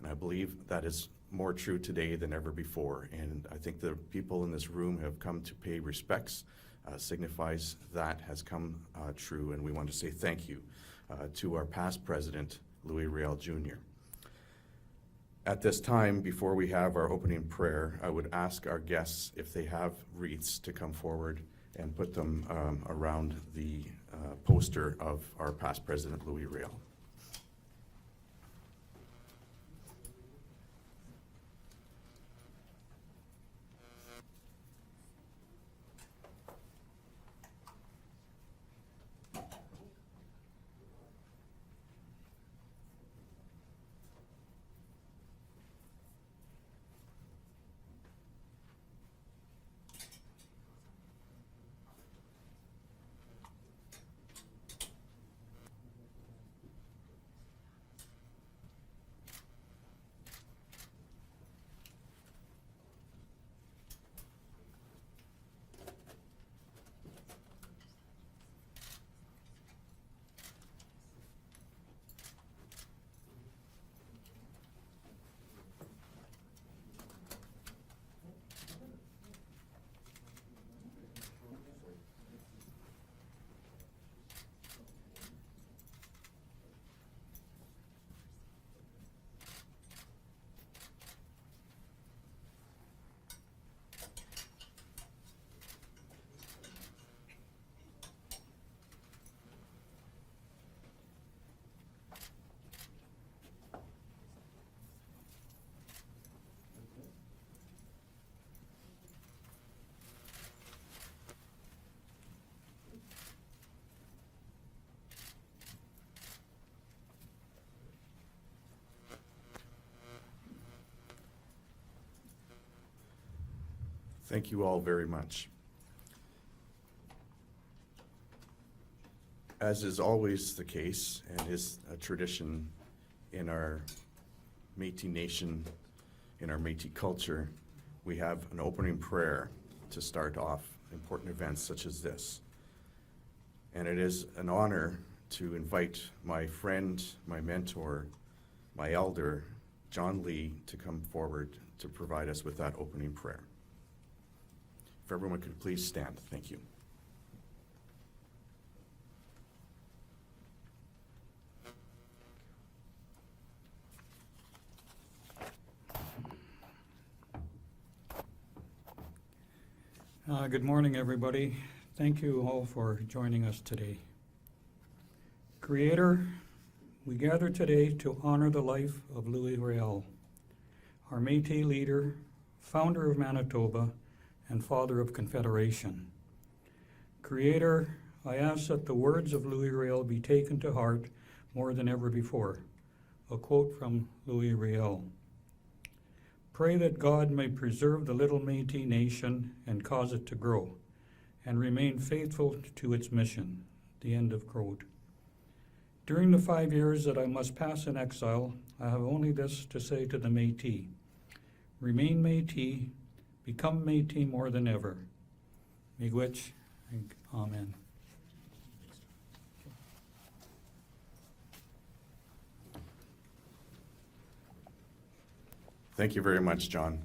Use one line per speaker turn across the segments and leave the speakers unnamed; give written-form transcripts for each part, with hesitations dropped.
And I believe that is more true today than ever before. And I think the people in this room have come to pay respects, signifies that has come true. And we want to say thank you to our past president, Louis Riel Jr. At this time, before we have our opening prayer, I would ask our guests if they have wreaths to come forward and put them around the poster of our past president, Louis Riel. Thank you all very much. As is always the case and is a tradition in our Métis Nation, in our Métis culture, we have an opening prayer to start off important events such as this. And it is an honor to invite my friend, my mentor, my elder, John Lee, to come forward to provide us with that opening prayer. If everyone could please stand. Thank you.
Good morning, everybody. Thank you all for joining us today. Creator, we gather today to honor the life of Louis Riel, our Métis leader, founder of Manitoba, and father of Confederation. Creator, I ask that the words of Louis Riel be taken to heart more than ever before. A quote from Louis Riel. Pray that God may preserve the little Métis nation and cause it to grow and remain faithful to its mission. The end of quote. During the 5 years that I must pass in exile, I have only this to say to the Métis. Remain Métis, become Métis more than ever. Miigwech, amen.
Thank you very much, John.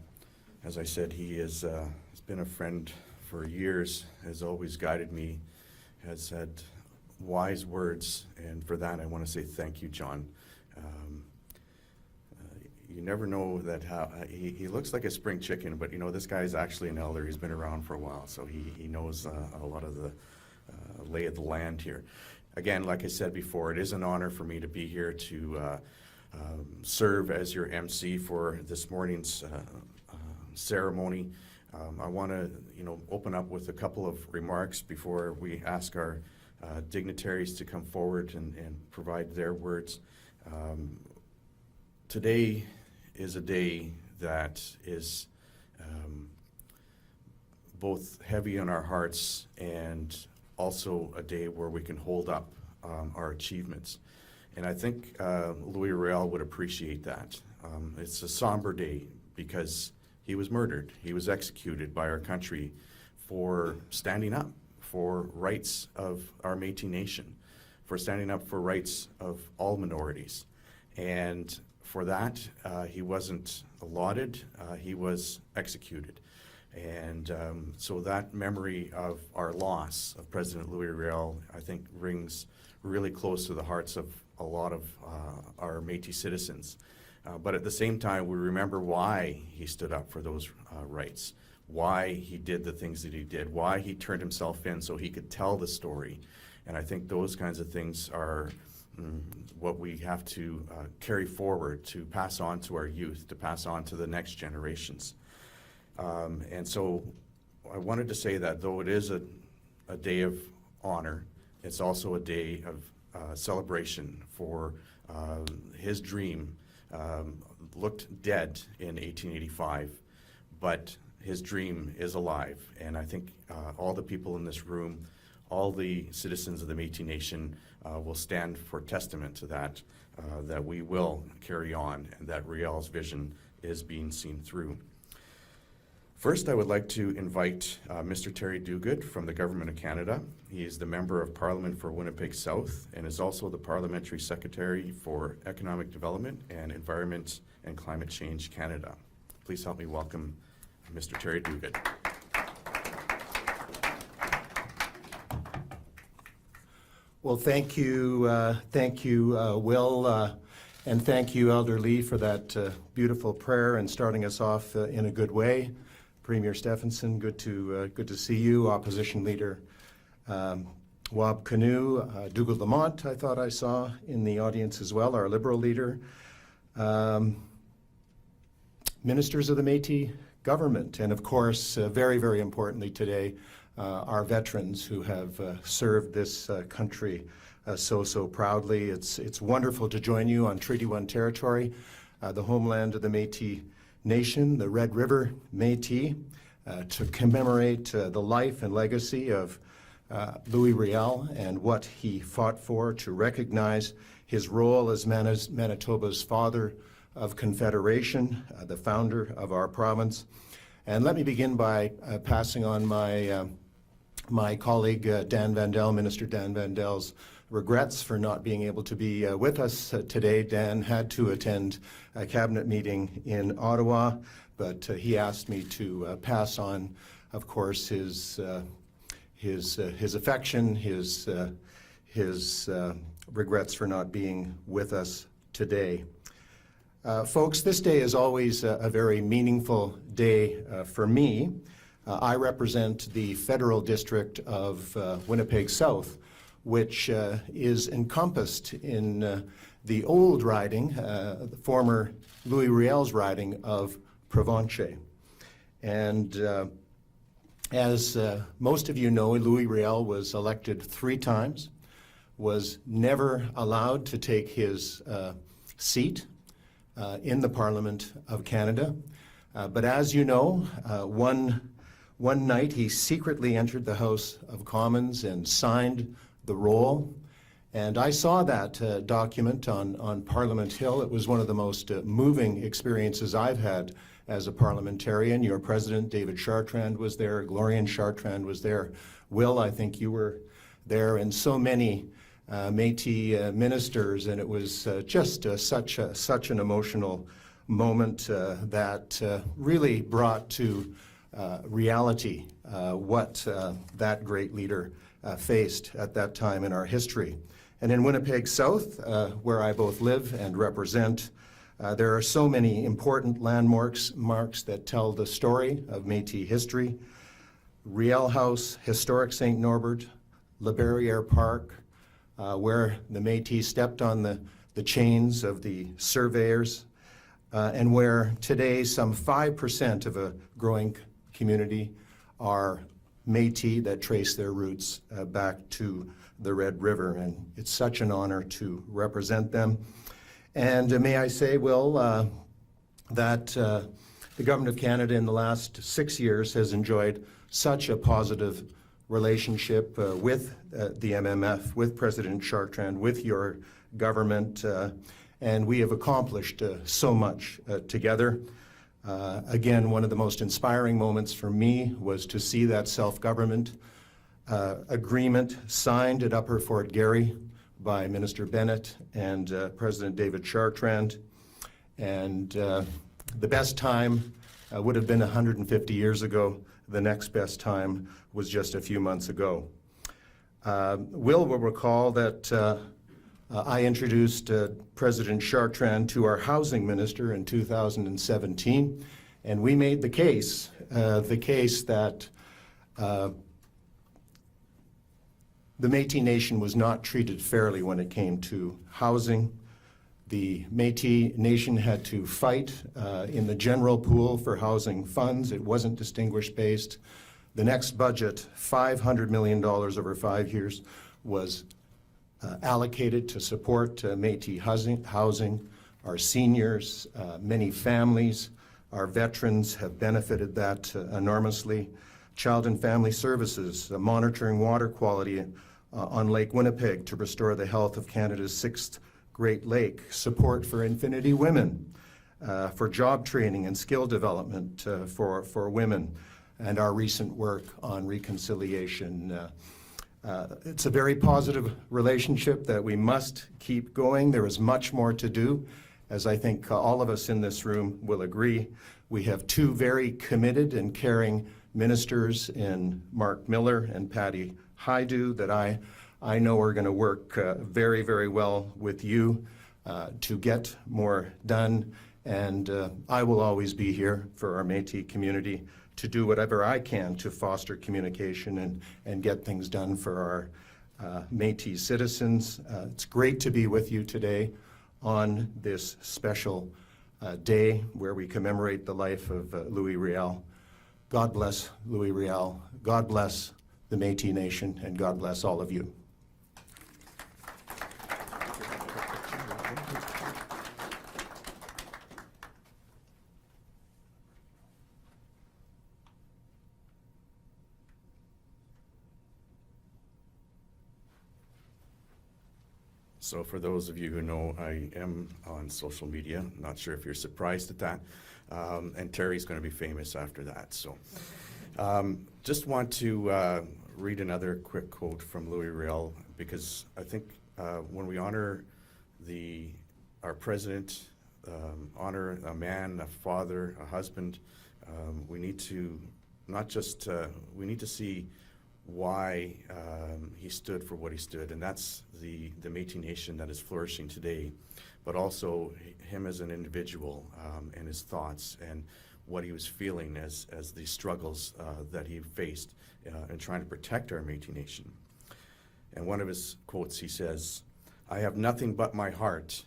As I said, he has been a friend for years, has always guided me, has had wise words, and for that I want to say thank you, John. You never know that how he looks like a spring chicken, but you know, this guy is actually an elder. He's been around for a while, so he knows a lot of the lay of the land here. Again, like I said before, it is an honor for me to be here to serve as your MC for this morning's ceremony. I want to, open up with a couple of remarks before we ask our dignitaries to come forward and provide their words. Today is a day that is both heavy on our hearts and also a day where we can hold up our achievements. And I think Louis Riel would appreciate that. It's a somber day because he was murdered. He was executed by our country for standing up for rights of our Métis Nation, for standing up for rights of all minorities. And for that, he wasn't lauded, he was executed. And so that memory of our loss of President Louis Riel, I think, rings really close to the hearts of a lot of our Métis citizens. But at the same time, we remember why he stood up for those rights, why he did the things that he did, why he turned himself in so he could tell the story. And I think those kinds of things are what we have to carry forward, to pass on to our youth, to pass on to the next generations. And so I wanted to say that though it is a day of honor, it's also a day of celebration for his dream. Looked dead in 1885, but his dream is alive. And I think all the people in this room, all the citizens of the Métis Nation will stand for testament to that, that we will carry on and that Riel's vision is being seen through. First, I would like to invite Mr. Terry Duguid from the Government of Canada. He is the Member of Parliament for Winnipeg South and is also the Parliamentary Secretary for Economic Development and Environment and Climate Change Canada. Please help me welcome Mr. Terry Duguid.
Well, thank you, Will, and thank you, Elder Lee, for that beautiful prayer and starting us off in a good way. Premier Stephenson, good to see you. Opposition Leader Wab Canoe, Dougald Lamont, I thought I saw in the audience as well, our Liberal Leader. Ministers of the Métis government, and of course, very, very importantly today, our veterans who have served this country so proudly. It's wonderful to join you on Treaty 1 territory, the homeland of the Métis Nation, the Red River Métis, to commemorate the life and legacy of Louis Riel and what he fought for, to recognize his role as Manitoba's father of Confederation, the founder of our province. And let me begin by passing on my colleague Dan Vandel, Minister Dan Vandel's regrets for not being able to be with us today. Dan had to attend a cabinet meeting in Ottawa, but he asked me to pass on, of course, his affection, his regrets for not being with us today. Folks, this day is always a very meaningful day for me. I represent the Federal District of Winnipeg South, which is encompassed in the old riding, the former Louis Riel's riding of Provencher. And as most of you know, Louis Riel was elected 3 times, was never allowed to take his seat in the Parliament of Canada. But as you know, one night he secretly entered the House of Commons and signed the roll. And I saw that document on Parliament Hill. It was one of the most moving experiences I've had as a parliamentarian. Your president, David Chartrand, was there. Glorian Chartrand was there. Will, I think you were there, and so many Métis ministers, and it was just such an emotional moment that really brought to reality what that great leader faced at that time in our history. And in Winnipeg South, where I both live and represent, there are so many important landmarks that tell the story of Métis history. Riel House, historic St. Norbert, La Barrière Park, where the Métis stepped on the chains of the surveyors, and where today some 5% of a growing community are Métis that trace their roots back to the Red River, and it's such an honor to represent them. And may I say, Will, that the Government of Canada in the last 6 years has enjoyed such a positive relationship with the MMF, with President Chartrand, with your government, and we have accomplished so much together. Again, one of the most inspiring moments for me was to see that self-government agreement signed at Upper Fort Garry by Minister Bennett and President David Chartrand. And the best time would have been 150 years ago. The next best time was just a few months ago. Will recall that I introduced President Chartrand to our housing minister in 2017, and we made the case that the Métis Nation was not treated fairly when it came to housing. The Métis Nation had to fight in the general pool for housing funds. It wasn't distinguished based. The next budget, $500 million over 5 years, was allocated to support Métis housing. Our seniors, many families, our veterans have benefited that enormously. Child and Family Services, monitoring water quality on Lake Winnipeg to restore the health of Canada's 6th Great Lake, support for Infinity Women, for job training and skill development for women, and our recent work on reconciliation. It's a very positive relationship that we must keep going. There is much more to do, as I think all of us in this room will agree. We have two very committed and caring ministers in Mark Miller and Patty Haidu that I know are going to work very, very well with you to get more done. And I will always be here for our Métis community to do whatever I can to foster communication and get things done for our Métis citizens. It's great to be with you today on this special day where we commemorate the life of Louis Riel. God bless Louis Riel. God bless the Métis Nation, and God bless all of you.
So for those of you who know, I am on social media. Not sure if you're surprised at that. And Terry's going to be famous after that. So just want to read another quick quote from Louis Riel, because I think when we honor our president, honor a man, a father, a husband, we need to not just, we need to see why he stood for what he stood, and that's the Métis Nation that is flourishing today, but also him as an individual and his thoughts and what he was feeling as the struggles that he faced in trying to protect our Métis Nation. And one of his quotes, he says, "I have nothing but my heart,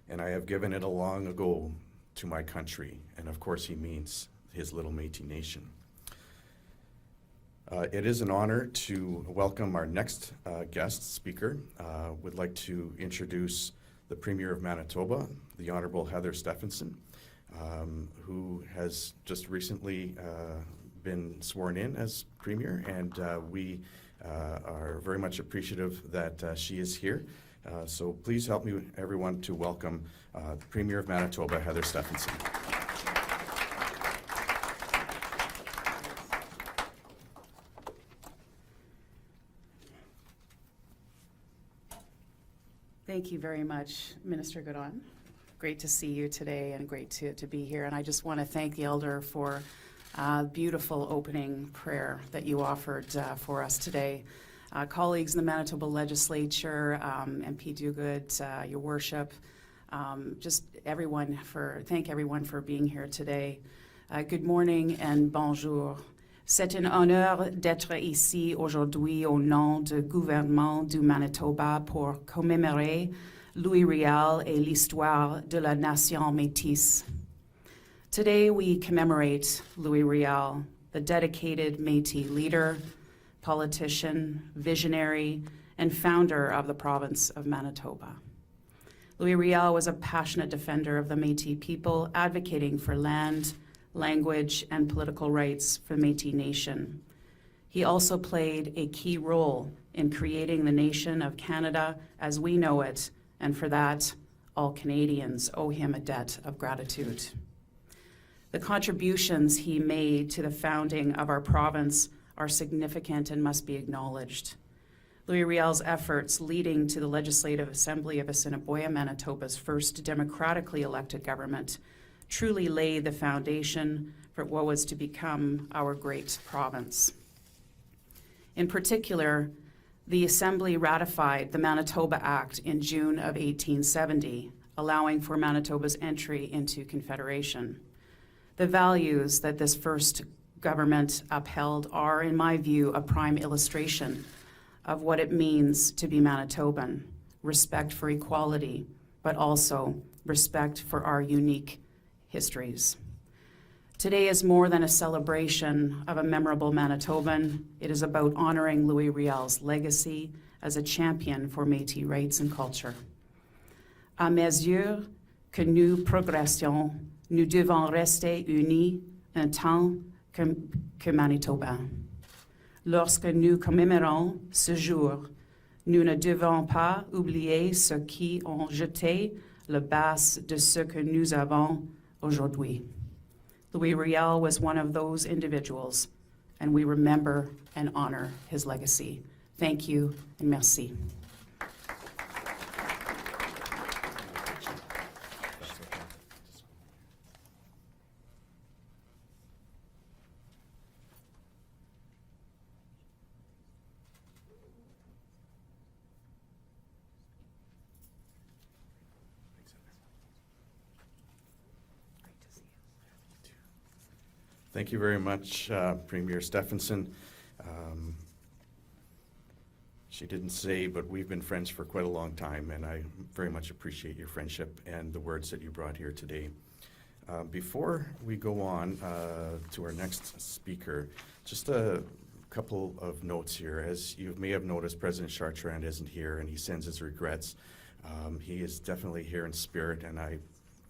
and I have given it a long ago to my country." And of course he means his little Métis Nation. It is an honor to welcome our next guest speaker. Would like to introduce the Premier of Manitoba, the Honorable Heather Stefanson, who has just recently been sworn in as Premier, and we are very much appreciative that she is here. So please help me, everyone, to welcome the Premier of Manitoba, Heather Stefanson.
Thank you very much, Minister Godon. Great to see you today and great to be here. And I just want to thank the Elder for a beautiful opening prayer that you offered for us today. Colleagues in the Manitoba Legislature, MP Duguid, Your Worship, just thank everyone for being here today. Good morning and bonjour. C'est un honneur d'être ici aujourd'hui au nom du gouvernement du Manitoba pour commémorer Louis Riel et l'histoire de la nation métisse. Today we commemorate Louis Riel, the dedicated Métis leader, politician, visionary, and founder of the province of Manitoba. Louis Riel was a passionate defender of the Métis people, advocating for land, language, and political rights for the Métis Nation. He also played a key role in creating the nation of Canada as we know it, and for that, all Canadians owe him a debt of gratitude. The contributions he made to the founding of our province are significant and must be acknowledged. Louis Riel's efforts leading to the Legislative Assembly of Assiniboia, Manitoba's first democratically elected government truly laid the foundation for what was to become our great province. In particular, the Assembly ratified the Manitoba Act in June of 1870, allowing for Manitoba's entry into Confederation. The values that this first government upheld are, in my view, a prime illustration of what it means to be Manitoban: respect for equality, but also respect for our unique histories. Today is more than a celebration of a memorable Manitoban. It is about honoring Louis Riel's legacy as a champion for Métis rights and culture. À mesure que nous progressions, nous devons rester unis en tant que Manitoba. Lorsque nous commémorons ce jour, nous ne devons pas oublier ceux qui ont jeté la base de ce que nous avons aujourd'hui. Louis Riel was one of those individuals, and we remember and honor his legacy. Thank you and merci.
Thank you very much, Premier Stephenson. She didn't say, but we've been friends for quite a long time, and I very much appreciate your friendship and the words that you brought here today. Before we go on to our next speaker, just a couple of notes here. As you may have noticed, President Chartrand isn't here, and he sends his regrets. He is definitely here in spirit, and I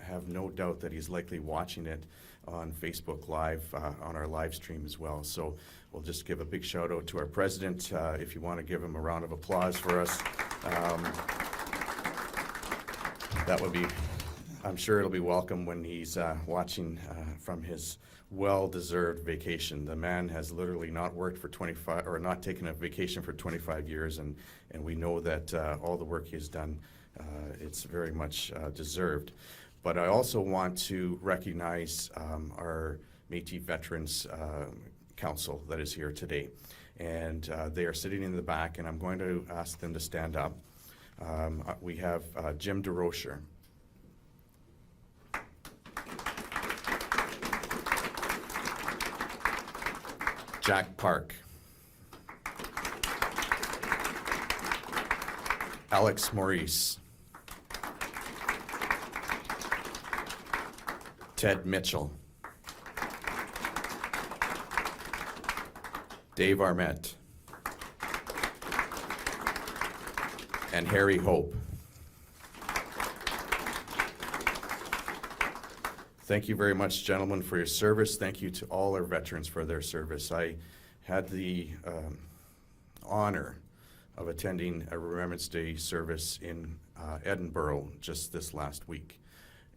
have no doubt that he's likely watching it on Facebook Live, on our live stream as well. So we'll just give a big shout out to our president. If you want to give him a round of applause for us, that would be, I'm sure it'll be welcome when he's watching from his well-deserved vacation. The man has literally not worked for 25, or not taken a vacation for 25 years, and we know that all the work he has done, it's very much deserved. But I also want to recognize our Métis Veterans Council that is here today. And they are sitting in the back, and I'm going to ask them to stand up. We have Jim DeRocher. Jack Park. Alex Maurice. Ted Mitchell. Dave Armette. And Harry Hope. Thank you very much, gentlemen, for your service. Thank you to all our veterans for their service. I had the honor of attending a Remembrance Day service in Edinburgh just this last week.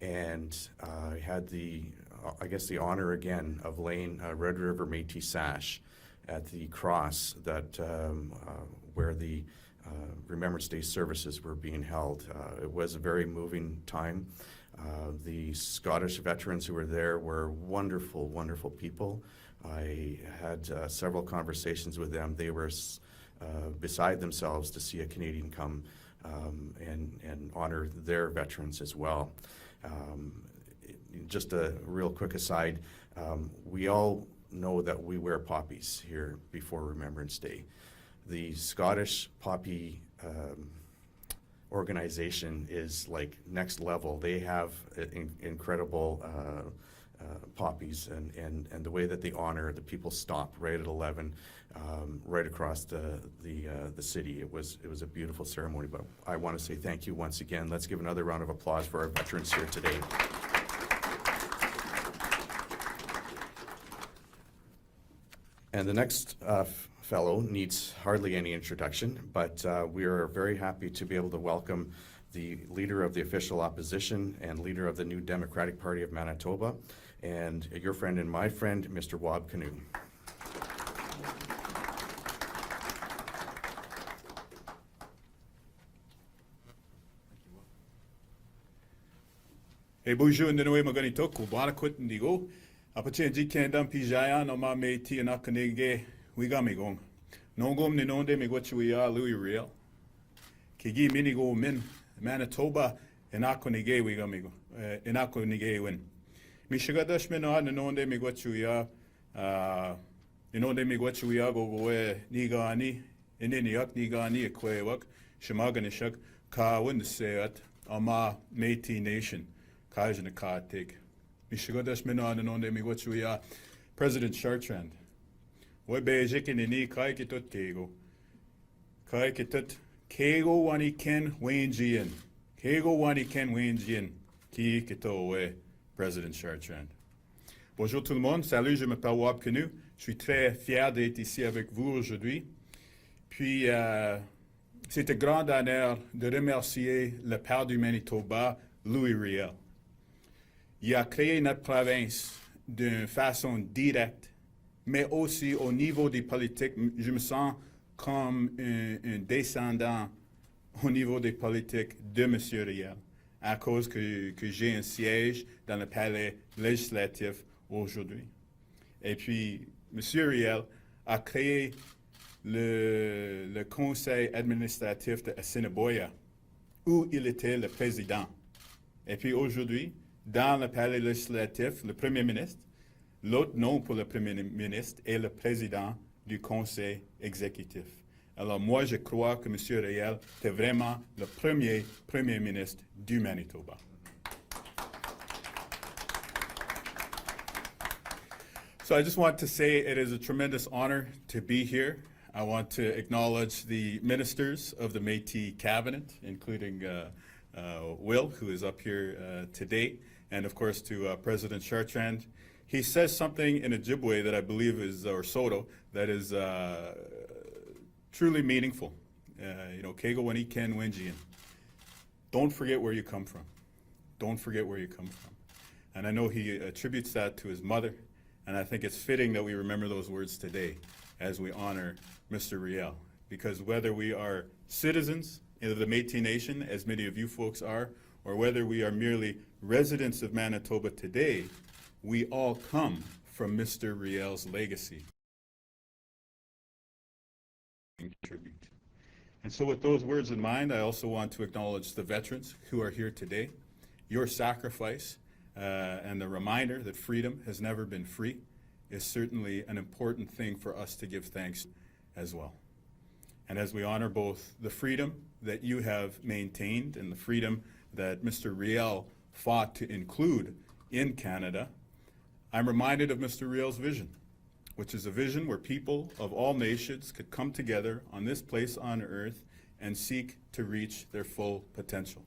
And I had the honor again of laying a Red River Métis sash at the cross that where the Remembrance Day services were being held. It was a very moving time. The Scottish veterans who were there were wonderful, wonderful people. I had several conversations with them. They were beside themselves to see a Canadian come and honor their veterans as well. Just a real quick aside, we all know that we wear poppies here before Remembrance Day. The Scottish poppy organization is like next level. They have incredible poppies, and the way that they honor, the people stop right at 11, right across the city. It was a beautiful ceremony, but I want to say thank you once again. Let's give another round of applause for our veterans here today. And the next fellow needs hardly any introduction, but we are very happy to be able to welcome the Leader of the Official Opposition and Leader of the New Democratic Party of Manitoba, and your friend and my friend, Mr. Wab Kinew.
E bonjour de noe maganito ku bana kwit ndigo. Apache kendam pijaya no ma me ti na kanege wigamigong. Nongom ni nonde me ya Louis Riel. Kigi minigo min Manitoba enakonige wigamigo. Enakonige win. Mishigadash me no nonde me ya inonde me ya go nigani ininiak nigani ekwewak shamaganishak ka win seat ama Métis Nation. Kajana Katig. Mishigodash Minon and Onde Migochuya, President Chartrand. Webe Jikinini Kaikitut Kego. Kaikitut Kego Wani Ken Wayne Jian. Kego Wani Ken Wayne Jian. Ki Kito President Chartrand. Bonjour tout le monde, salut, je m'appelle Wab Canu. Je suis très fier d'être ici avec vous aujourd'hui. Puis, c'est un grand honneur de remercier le père du Manitoba, Louis Riel. Il a créé notre province d'une façon directe, mais aussi au niveau des politiques. Je me sens comme un descendant au niveau des politiques de M. Riel, à cause que j'ai un siège dans le palais législatif aujourd'hui. Et puis, M. Riel a créé le conseil administratif de Assiniboia, où il était le président. Et puis aujourd'hui, dans le palais législatif, le premier ministre, l'autre nom pour le premier ministre est le président du conseil exécutif. Alors moi, je crois que M. Riel est vraiment le premier ministre du Manitoba. So I just want to say it is a tremendous honor to be here. I want to acknowledge the ministers of the Métis cabinet, including Will, who is up here today, and of course to President Chartrand. He says something in Ojibwe that I believe is, or Soto, that is truly meaningful. Kego wani ken wenjian. Don't forget where you come from. Don't forget where you come from. And I know he attributes that to his mother, and I think it's fitting that we remember those words today as we honor Mr. Riel. Because whether we are citizens of the Métis Nation, as many of you folks are, or whether we are merely residents of Manitoba today, we all come from Mr. Riel's legacy. And so with those words in mind, I also want to acknowledge the veterans who are here today. Your sacrifice and the reminder that freedom has never been free is certainly an important thing for us to give thanks as well. And as we honor both the freedom that you have maintained and the freedom that Mr. Riel fought to include in Canada, I'm reminded of Mr. Riel's vision, which is a vision where people of all nations could come together on this place on earth and seek to reach their full potential.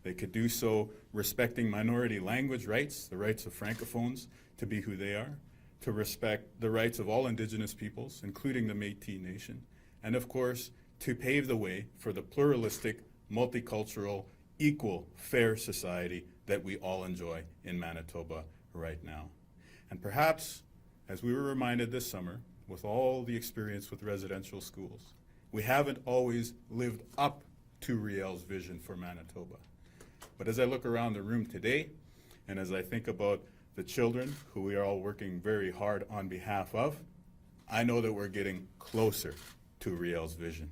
They could do so respecting minority language rights, the rights of Francophones to be who they are, to respect the rights of all Indigenous peoples, including the Métis Nation, and of course, to pave the way for the pluralistic, multicultural, equal, fair society that we all enjoy in Manitoba right now. And perhaps, as we were reminded this summer, with all the experience with residential schools, we haven't always lived up to Riel's vision for Manitoba. But as I look around the room today, and as I think about the children who we are all working very hard on behalf of, I know that we're getting closer to Riel's vision.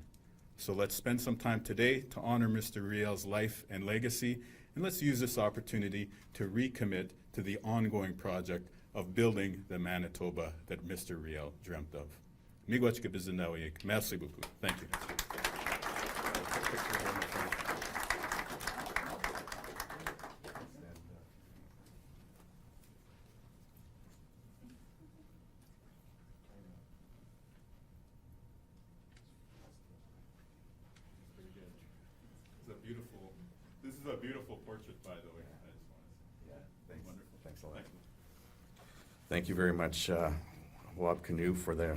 So let's spend some time today to honor Mr. Riel's life and legacy, and let's use this opportunity to recommit to the ongoing project of building the Manitoba that Mr. Riel dreamt of. Miigwech bizinawiyek. Merci beaucoup. Thank you. This is a beautiful portrait, by the way. I just want to say.
Yeah, thanks.
Wonderful.
Thanks a lot.
Thank you.
Thank you very much, Wab Canoe, for the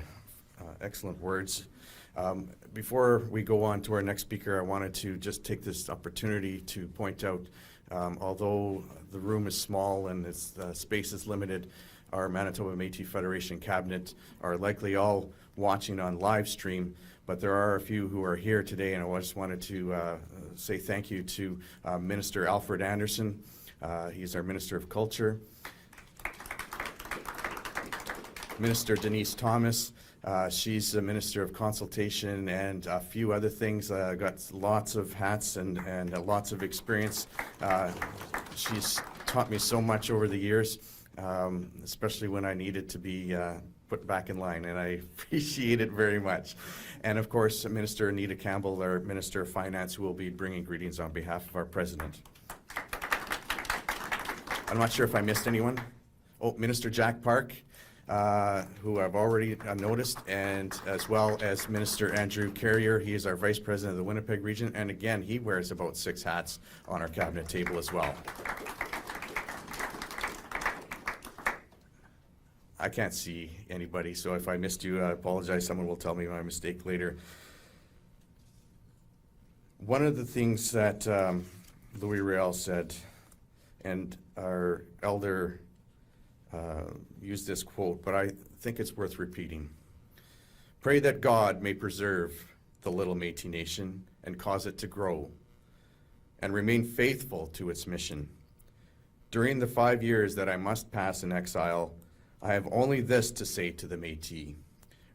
excellent words. Before we go on to our next speaker, I wanted to just take this opportunity to point out, although the room is small and its space is limited, our Manitoba Métis Federation cabinet are likely all watching on live stream, but there are a few who are here today, and I just wanted to say thank you to Minister Alfred Anderson, He's our Minister of Culture. Minister Denise Thomas, she's the Minister of Consultation and a few other things. Got lots of hats and lots of experience. She's taught me so much over the years, especially when I needed to be put back in line, and I appreciate it very much. And of course, Minister Anita Campbell, our Minister of Finance, who will be bringing greetings on behalf of our President. I'm not sure if I missed anyone. Oh, Minister Jack Park, who I've already noticed, and as well as Minister Andrew Carrier. He is our Vice President of the Winnipeg region, and again, he wears about 6 hats on our cabinet table as well. I can't see anybody, so if I missed you, I apologize. Someone will tell me my mistake later. One of the things that Louis Riel said, and our elder used this quote, but I think it's worth repeating. Pray that God may preserve the little Métis nation and cause it to grow and remain faithful to its mission. During the 5 years that I must pass in exile, I have only this to say to the Métis.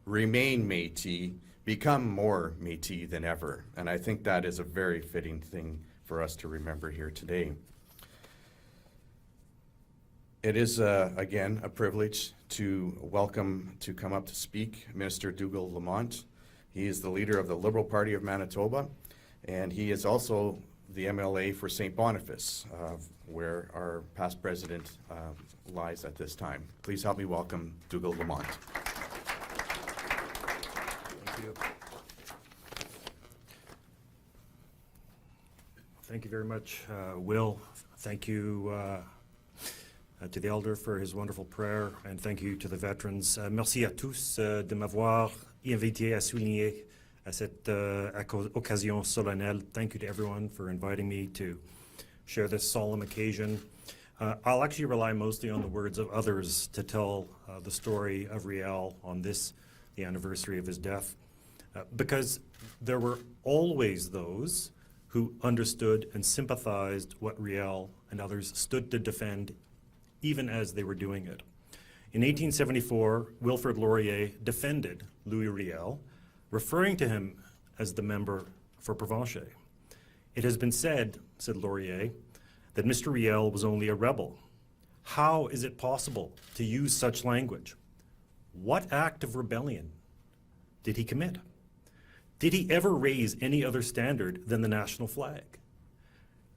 Remain Métis, become more Métis than ever. And I think that is a very fitting thing for us to remember here today. It is, again, a privilege to welcome to come up to speak Minister Dougal Lamont. He is the leader of the Liberal Party of Manitoba, and he is also the MLA for St. Boniface, where our past president lies at this time. Please help me welcome Dougal Lamont.
Thank you. Thank you very much, Will. Thank you to the Elder for his wonderful prayer, and thank you to the veterans. Merci à tous de m'avoir invité à souligner à cette occasion solennelle. Thank you to everyone for inviting me to share this solemn occasion. I'll actually rely mostly on the words of others to tell the story of Riel on this, the anniversary of his death, because there were always those who understood and sympathized what Riel and others stood to defend, even as they were doing it. In 1874, Wilfrid Laurier defended Louis Riel, referring to him as the member for Provencher. It has been said, said Laurier, that Mr. Riel was only a rebel. How is it possible to use such language? What act of rebellion did he commit? Did he ever raise any other standard than the national flag?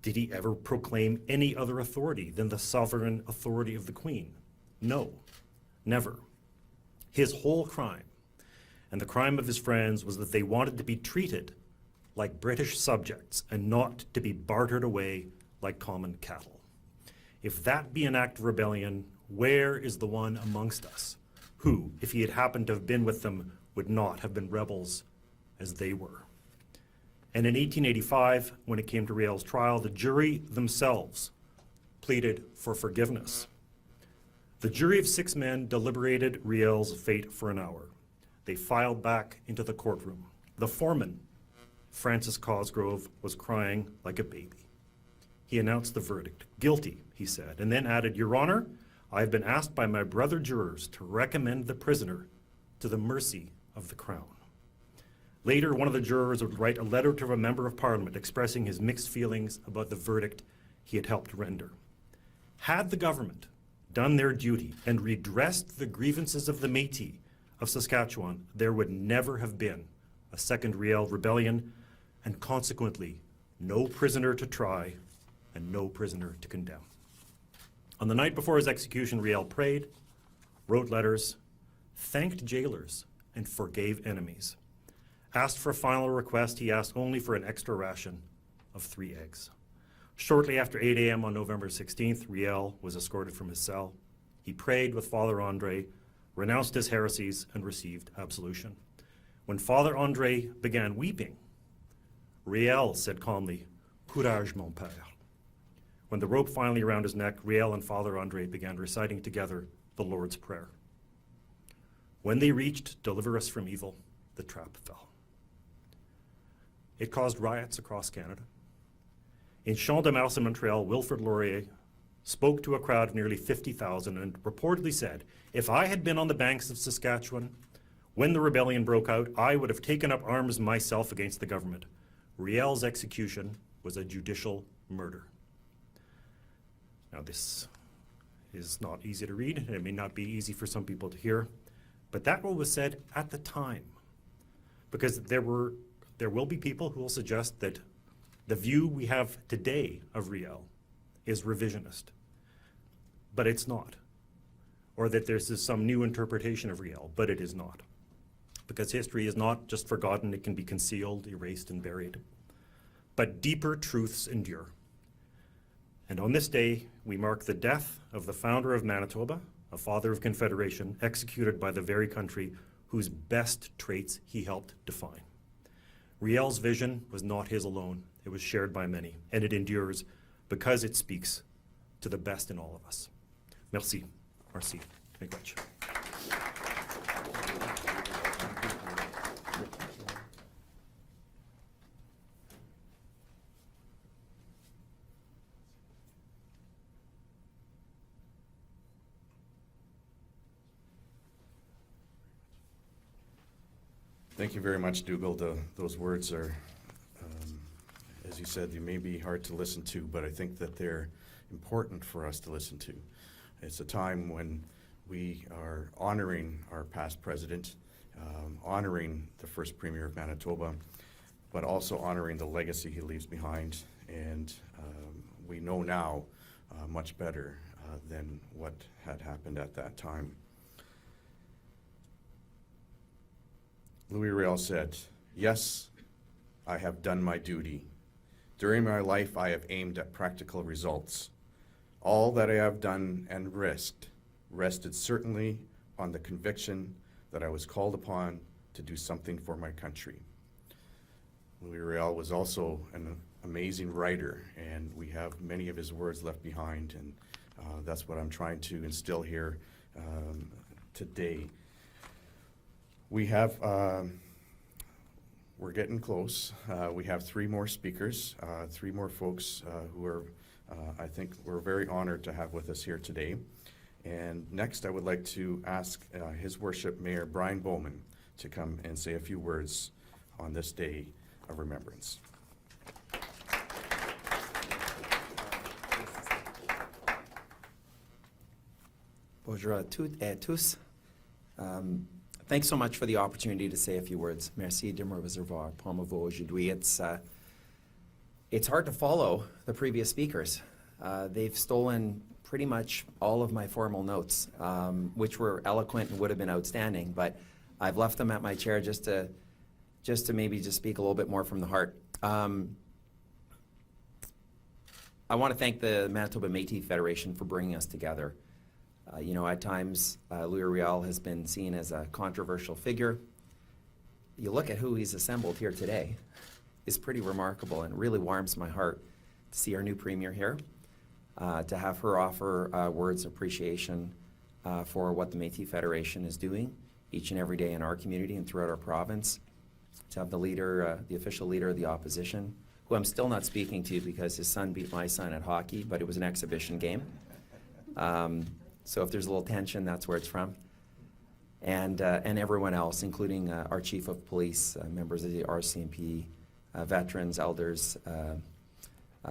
Did he ever proclaim any other authority than the sovereign authority of the Queen? No, never. His whole crime, and the crime of his friends, was that they wanted to be treated like British subjects and not to be bartered away like common cattle. If that be an act of rebellion, where is the one amongst us who, if he had happened to have been with them, would not have been rebels as they were? And in 1885, when it came to Riel's trial, the jury themselves pleaded for forgiveness. The jury of 6 men deliberated Riel's fate for an hour. They filed back into the courtroom. The foreman, Francis Cosgrove, was crying like a baby. He announced the verdict. Guilty, he said, and then added, Your Honor, I have been asked by my brother jurors to recommend the prisoner to the mercy of the Crown. Later, one of the jurors would write a letter to a member of Parliament expressing his mixed feelings about the verdict he had helped render. Had the government done their duty and redressed the grievances of the Métis of Saskatchewan, there would never have been a second Riel rebellion, and consequently, no prisoner to try and no prisoner to condemn. On the night before his execution, Riel prayed, wrote letters, thanked jailers, and forgave enemies. Asked for a final request, he asked only for an extra ration of 3 eggs. Shortly after 8 a.m. on November 16th, Riel was escorted from his cell. He prayed with Father Andre, renounced his heresies, and received absolution. When Father Andre began weeping, Riel said calmly, Courage, mon père. When the rope finally around his neck, Riel and Father Andre began reciting together the Lord's Prayer. When they reached Deliver us from evil, the trap fell. It caused riots across Canada. In Champ de Mars in Montreal, Wilfrid Laurier spoke to a crowd of nearly 50,000 and reportedly said, "If I had been on the banks of Saskatchewan when the rebellion broke out, I would have taken up arms myself against the government." Riel's execution was a judicial murder. Now, this is not easy to read, and it may not be easy for some people to hear, but that what was said at the time. Because there will be people who will suggest that the view we have today of Riel is revisionist, but it's not. Or that there's some new interpretation of Riel, but it is not. Because history is not just forgotten, it can be concealed, erased, and buried. But deeper truths endure. And on this day, we mark the death of the founder of Manitoba, a father of Confederation, executed by the very country whose best traits he helped define. Riel's vision was not his alone. It was shared by many, and it endures because it speaks to the best in all of us. Merci. Merci. Thank you much.
Thank you very much, Dougal. Those words are, as you said, they may be hard to listen to, but I think that they're important for us to listen to. It's a time when we are honoring our past president, honoring the first Premier of Manitoba, but also honoring the legacy he leaves behind. And we know now much better than what had happened at that time. Louis Riel said, "Yes, I have done my duty. During my life, I have aimed at practical results. All that I have done and risked rested certainly on the conviction that I was called upon to do something for my country." Louis Riel was also an amazing writer, and we have many of his words left behind, and that's what I'm trying to instill here today. We have, we're getting close. We have three more speakers, three more folks who are, I think we're very honored to have with us here today. And next, I would like to ask His Worship Mayor Brian Bowman to come and say a few words on this day of remembrance.
Bonjour à toutes et à tous. Thanks so much for the opportunity to say a few words. Merci de me recevoir parmi vous aujourd'hui. It's hard to follow the previous speakers. They've stolen pretty much all of my formal notes, which were eloquent and would have been outstanding, but I've left them at my chair just to maybe just speak a little bit more from the heart. I want to thank the Manitoba Métis Federation for bringing us together. You know, at times, Louis Riel has been seen as a controversial figure. You look at who he's assembled here today, it's pretty remarkable, and it really warms my heart to see our new Premier here, to have her offer words of appreciation for what the Métis Federation is doing each and every day in our community and throughout our province, to have the leader, the official leader of the opposition, who I'm still not speaking to because his son beat my son at hockey, but it was an exhibition game. So if there's a little tension, that's where it's from. And everyone else, including our Chief of Police, members of the RCMP, veterans, elders,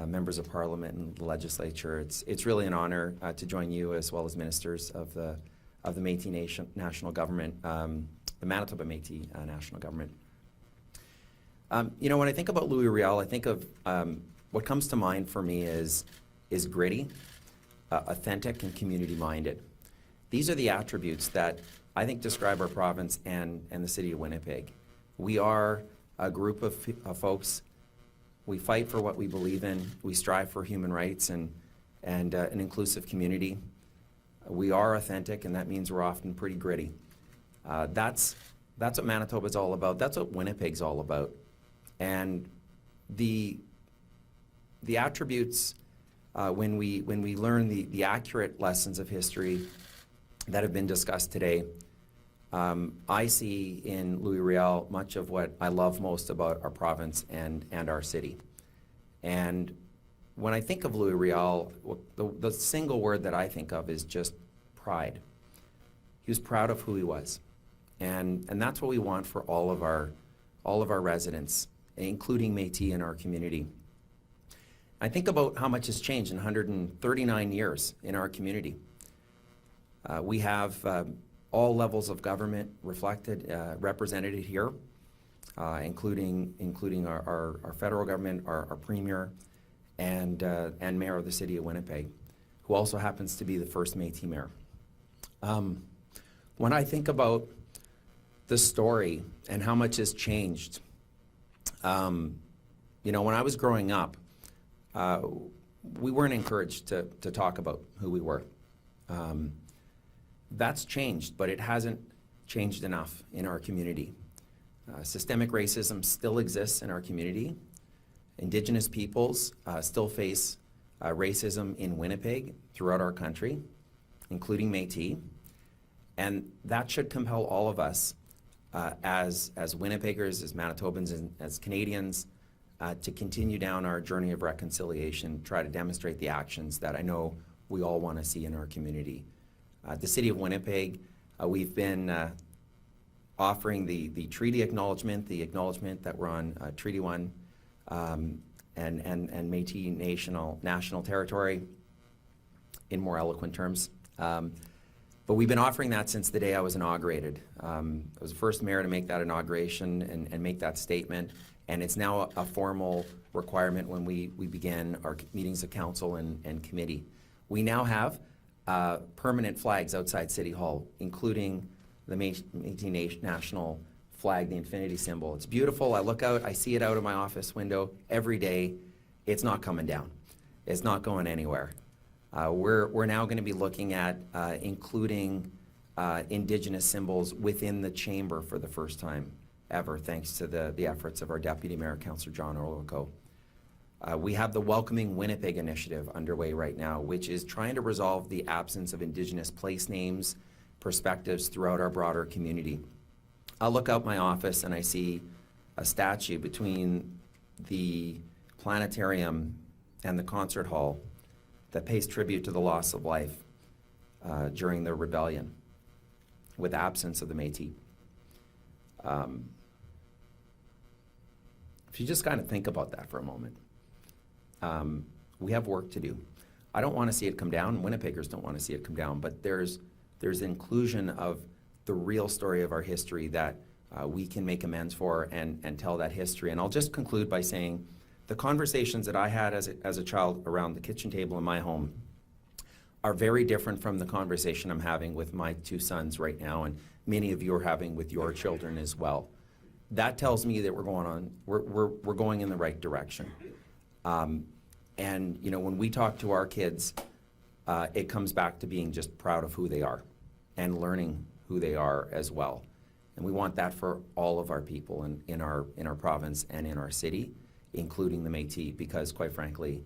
members of Parliament and the Legislature. It's really an honor to join you as well as ministers of the Métis National Government, the Manitoba Métis National Government. You know, when I think about Louis Riel, I think of what comes to mind for me is gritty, authentic, and community-minded. These are the attributes that I think describe our province and the city of Winnipeg. We are a group of folks. We fight for what we believe in. We strive for human rights and an inclusive community. We are authentic, and that means we're often pretty gritty. That's what Manitoba's all about. That's what Winnipeg's all about. And the attributes, when we learn the accurate lessons of history that have been discussed today, I see in Louis Riel much of what I love most about our province and our city. And when I think of Louis Riel, the single word that I think of is just pride. He was proud of who he was. And that's what we want for all of our residents, including Métis in our community. I think about how much has changed in 139 years in our community. We have all levels of government represented here, including our federal government, our premier, and mayor of the city of Winnipeg, who also happens to be the first Métis mayor. When I think about the story and how much has changed, you know, when I was growing up, we weren't encouraged to talk about who we were. That's changed, but it hasn't changed enough in our community. Systemic racism still exists in our community. Indigenous peoples still face racism in Winnipeg, throughout our country, including Métis. And that should compel all of us as Winnipeggers, as Manitobans, and as Canadians to continue down our journey of reconciliation, try to demonstrate the actions that I know we all want to see in our community. The City of Winnipeg, we've been offering the treaty acknowledgement, the acknowledgement that we're on Treaty 1 and Métis national territory in more eloquent terms. But we've been offering that since the day I was inaugurated. I was the first mayor to make that inauguration and make that statement, and it's now a formal requirement when we begin our meetings of council and committee. We now have permanent flags outside City Hall, including the Métis national flag, the infinity symbol. It's beautiful. I look out, I see it out of my office window every day. It's not coming down. It's not going anywhere. We're now going to be looking at including Indigenous symbols within the chamber for the first time ever, thanks to the efforts of our Deputy Mayor, Councillor John Orlico. We have the Welcoming Winnipeg initiative underway right now, which is trying to resolve the absence of Indigenous place names, perspectives throughout our broader community. I look out my office and I see a statue between the planetarium and the concert hall that pays tribute to the loss of life during the rebellion with absence of the Métis. If you just kind of think about that for a moment, we have work to do. I don't want to see it come down. Winnipeggers don't want to see it come down, but there's inclusion of the real story of our history that we can make amends for and tell that history. And I'll just conclude by saying the conversations that I had as a child around the kitchen table in my home are very different from the conversation I'm having with my two sons right now, and many of you are having with your children as well. That tells me that we're going in the right direction. And you know, when we talk to our kids, it comes back to being just proud of who they are and learning who they are as well. And we want that for all of our people in our province and in our city, including the Métis, because quite frankly,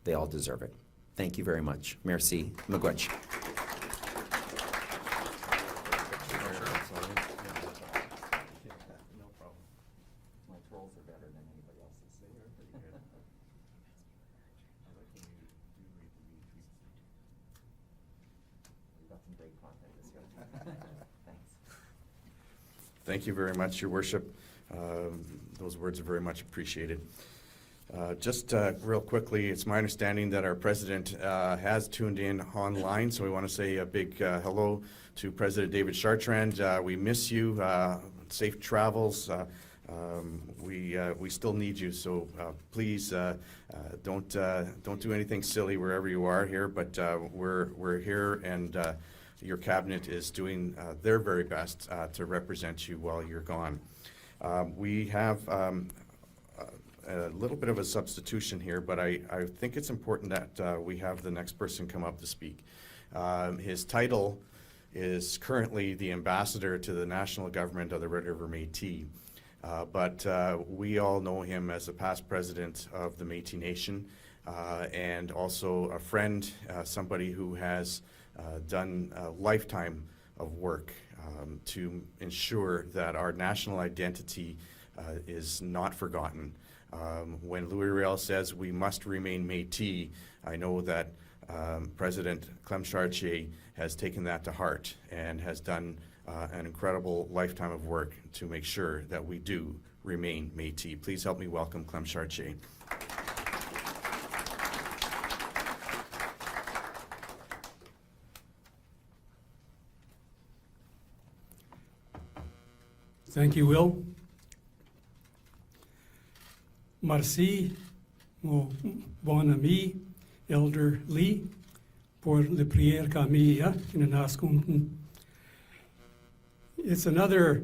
they all deserve it. Thank you very much. Merci. Miigwech.
Thank you very much, Your Worship. Those words are very much appreciated. Just real quickly, it's my understanding that our president has tuned in online, so we want to say a big hello to President David Chartrand. We miss you. Safe travels. We still need you, so please don't do anything silly wherever you are here. But we're here, and your cabinet is doing their very best to represent you while you're gone. We have a little bit of a substitution here, but I think it's important that we have the next person come up to speak. His title is currently the ambassador to the national government of the Red River Métis, but we all know him as a past president of the Métis Nation, and also a friend, somebody who has done a lifetime of work to ensure that our national identity is not forgotten. When Louis Riel says we must remain Métis, I know that President Clem Chartier has taken that to heart and has done an incredible lifetime of work to make sure that we do remain Métis. Please help me welcome Clem Chartier.
Thank you, Will. Merci, mon bon ami, Elder Lee, pour la prière Camille in the It's another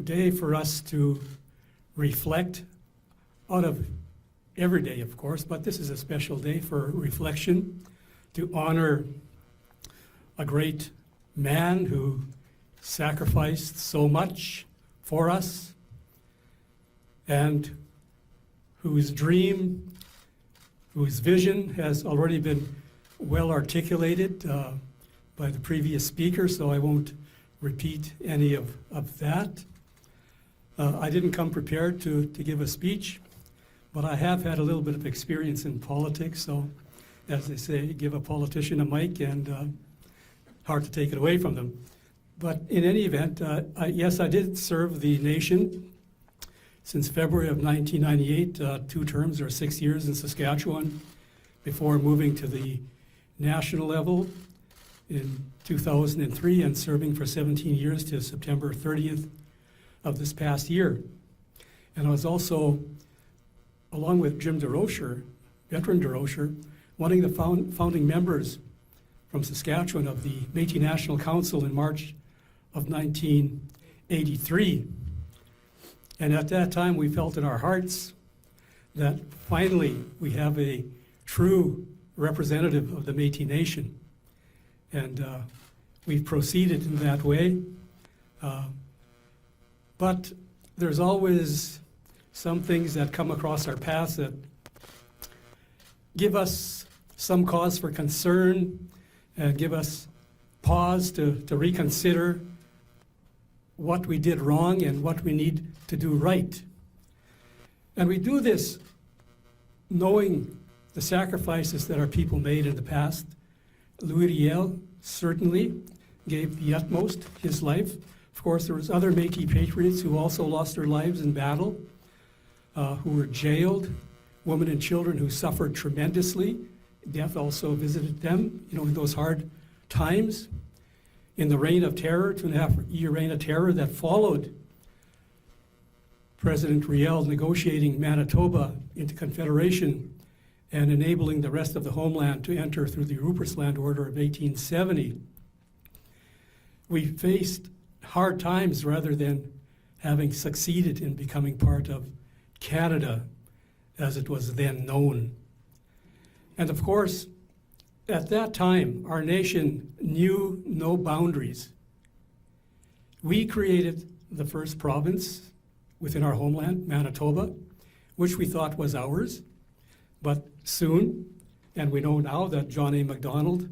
day for us to reflect out of every day, of course, but this is a special day for reflection to honor a great man who sacrificed so much for us and whose dream, whose vision has already been well articulated by the previous speaker, so I won't repeat any of that. I didn't come prepared to give a speech, but I have had a little bit of experience in politics, so as they say, give a politician a mic and hard to take it away from them. But in any event, yes, I did serve the nation since February of 1998, 2 terms or 6 years in Saskatchewan, before moving to the national level in 2003 and serving for 17 years to September 30th of this past year. And I was also, along with Jim DeRocher, veteran DeRocher, one of the founding members from Saskatchewan of the Métis National Council in March of 1983. And at that time, we felt in our hearts that finally we have a true representative of the Métis Nation. And we've proceeded in that way. But there's always some things that come across our paths that give us some cause for concern and give us pause to reconsider what we did wrong and what we need to do right. And we do this knowing the sacrifices that our people made in the past. Louis Riel certainly gave the utmost, his life. Of course, there was other Métis patriots who also lost their lives in battle, who were jailed, women and children who suffered tremendously. Death also visited them, in those hard times. In the reign of terror, 2.5-year reign of terror that followed President Riel negotiating Manitoba into Confederation and enabling the rest of the homeland to enter through the Rupert's Land Order of 1870. We faced hard times rather than having succeeded in becoming part of Canada as it was then known. And of course, at that time, our nation knew no boundaries. We created the first province within our homeland, Manitoba, which we thought was ours. But soon, and we know now that John A. Macdonald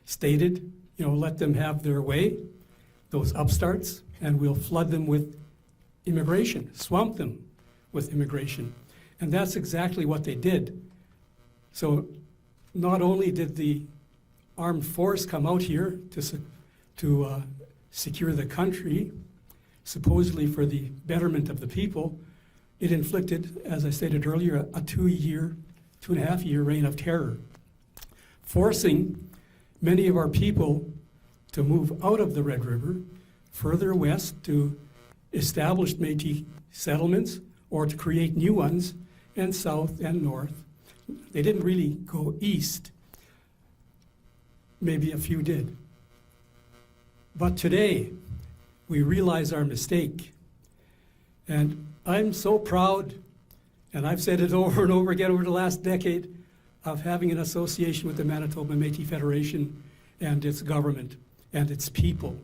stated, let them have their way, those upstarts, and we'll flood them with immigration, swamp them with immigration. And that's exactly what they did. So not only did the armed force come out here to secure the country, supposedly for the betterment of the people, it inflicted, as I stated earlier, a 2.5-year reign of terror, forcing many of our people to move out of the Red River, further west to establish Métis settlements or to create new ones, and south and north. They didn't really go east. Maybe a few did. But today, we realize our mistake. And I'm so proud, and I've said it over and over again over the last decade, of having an association with the Manitoba Métis Federation and its government and its people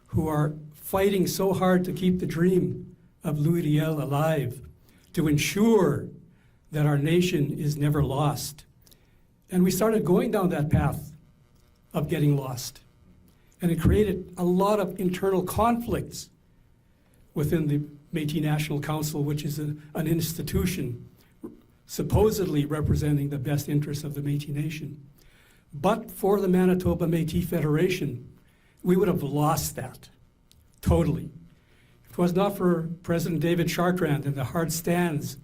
who are fighting so hard to keep the dream of Louis Riel alive, to ensure that our nation is never lost. And we started going down that path of getting lost. And it created a lot of internal conflicts within the Métis National Council, which is an institution supposedly representing the best interests of the Métis Nation. But for the Manitoba Métis Federation, we would have lost that totally. If it was not for President David Chartrand and the hard stands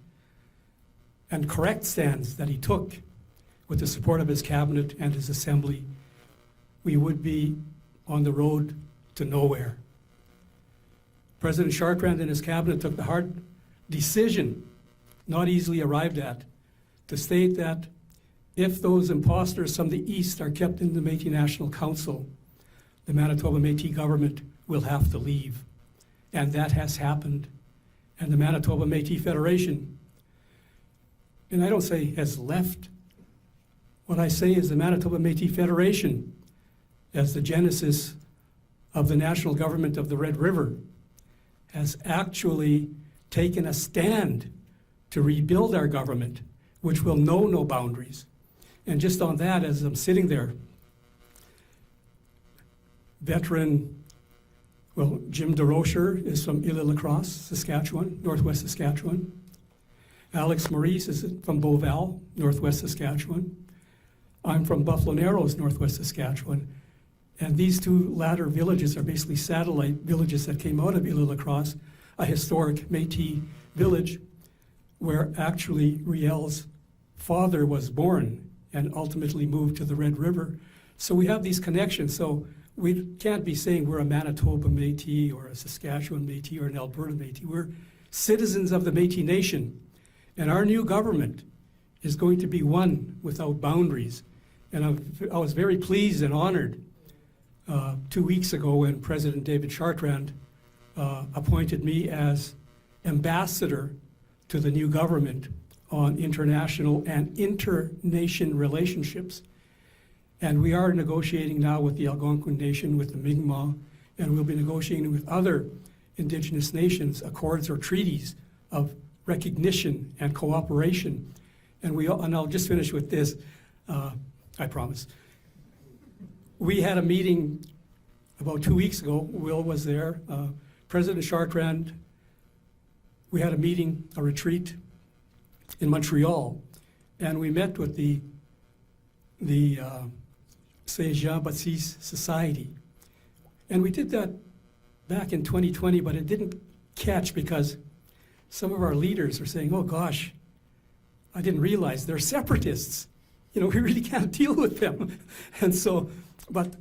and correct stands that he took with the support of his cabinet and his assembly, we would be on the road to nowhere. President Chartrand and his cabinet took the hard decision, not easily arrived at, to state that if those imposters from the East are kept in the Métis National Council, the Manitoba Métis government will have to leave. And that has happened. And the Manitoba Métis Federation, and I don't say has left, what I say is the Manitoba Métis Federation, as the genesis of the national government of the Red River, has actually taken a stand to rebuild our government, which will know no boundaries. And just on that, as I'm sitting there, veteran, well, Jim DeRocher is from Île-à-la-Crosse, Saskatchewan, northwest Saskatchewan. Alex Maurice is from Beauval, northwest Saskatchewan. I'm from Buffalo Narrows, northwest Saskatchewan. And these two latter villages are basically satellite villages that came out of Île-à-la-Crosse, a historic Métis village where actually Riel's father was born and ultimately moved to the Red River. So we have these connections. So we can't be saying we're a Manitoba Métis or a Saskatchewan Métis or an Alberta Métis. We're citizens of the Métis Nation. And our new government is going to be one without boundaries. And I was very pleased and honored 2 weeks ago when President David Chartrand appointed me as ambassador to the new government on international and inter-nation relationships. And we are negotiating now with the Algonquin Nation, with the Mi'kmaq, and we'll be negotiating with other Indigenous nations accords or treaties of recognition and cooperation. And I'll just finish with this, I promise. We had a meeting about 2 weeks ago. Will was there. President Chartrand, we had a meeting, a retreat in Montreal, and we met with the Saint Jean-Baptiste Society. And we did that back in 2020, but it didn't catch because some of our leaders are saying, oh gosh, I didn't realize they're separatists. You know, we really can't deal with them. And so, but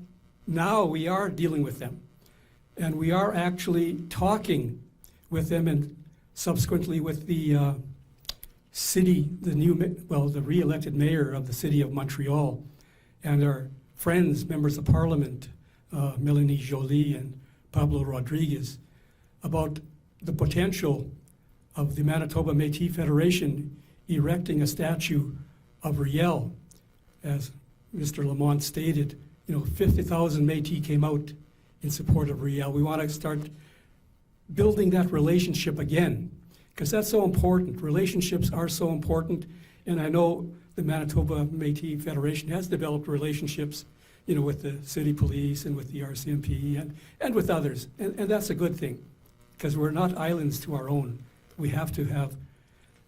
now we are dealing with them. And we are actually talking with them and subsequently with the city, the re-elected mayor of the city of Montreal, and our friends, members of parliament, Melanie Joly and Pablo Rodriguez, about the potential of the Manitoba Métis Federation erecting a statue of Riel. As Mr. Lamont stated, 50,000 Métis came out in support of Riel. We want to start building that relationship again, because that's so important. Relationships are so important, and I know the Manitoba Métis Federation has developed relationships, with the city police and with the RCMP and with others, and that's a good thing, because we're not islands to our own. We have to have